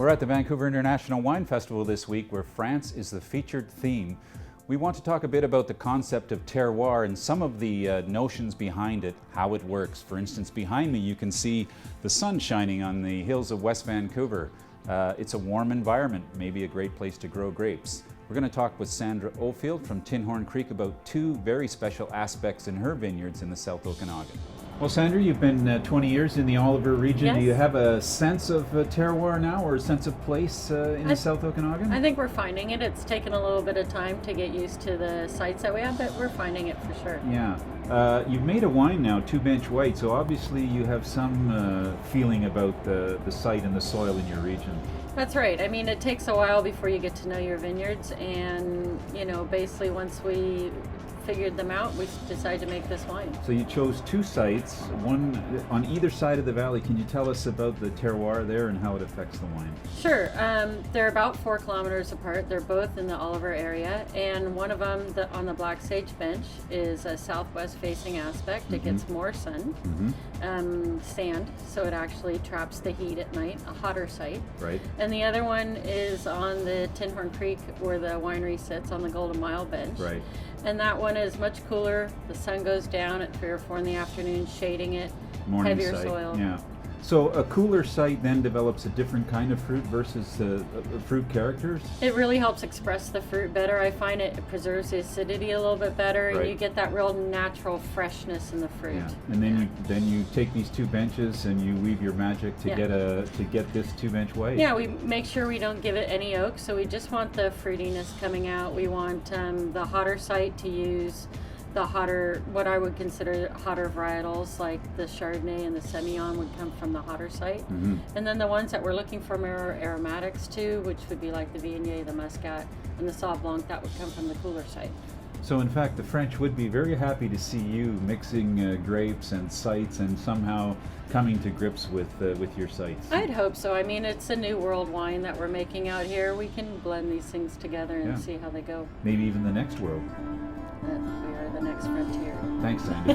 We're at the Vancouver International Wine Festival this week, where France is the featured theme. We want to talk a bit about the concept of terroir and some of the notions behind it, how it works. For instance, behind me you can see the sun shining on the hills of West Vancouver. It's a warm environment, maybe a great place to grow grapes. We're going to talk with Sandra Oldfield from Tinhorn Creek about two very special aspects in her vineyards in the South Okanagan. Well, Sandra, you've been 20 years in the Oliver region. Yes. Do you have a sense of terroir now, or a sense of place in the South Okanagan? I think we're finding it. It's taken a little bit of time to get used to the sites that we have, but we're finding it for sure. Yeah. You've made a wine now, 2-bench white, so obviously you have some feeling about the site and the soil in your region. That's right. I mean, it takes a while before you get to know your vineyards, and, you know, basically once we figured them out, we decided to make this wine. So you chose two sites, one on either side of the valley. Can you tell us about the terroir there and how it affects the wine? Sure. They're about 4 kilometers apart. They're both in the Oliver area, and one of them, on the Black Sage bench, is a southwest facing aspect. It gets more sun, sand, so it actually traps the heat at night, a hotter site. Right. And the other one is on the Tinhorn Creek, where the winery sits on the Golden Mile bench. Right. And that one is much cooler. The sun goes down at 3 or 4 in the afternoon, shading it. Morning heavier site. soil. Yeah. So a cooler site then develops a different kind of fruit versus fruit characters? It really helps express the fruit better. I find it preserves the acidity a little bit better, Right. and you get that real natural freshness in the fruit. Yeah. And then you take these 2 benches and you weave your magic to get this 2-bench white. Yeah, we make sure we don't give it any oak, so we just want the fruitiness coming out. We want the hotter site to use the hotter, what I would consider hotter varietals, like the Chardonnay and the Semillon would come from the hotter site. And then the ones that we're looking for more aromatics too, which would be like the Viognier, the Muscat, and the Sauv Blanc, that would come from the cooler site. So in fact, the French would be very happy to see you mixing grapes and sites and somehow coming to grips with your sites. I'd hope so. I mean, it's a new world wine that we're making out here. We can blend these things together and see how they go. Maybe even the next world. That we are the next frontier. Thanks, Sandy.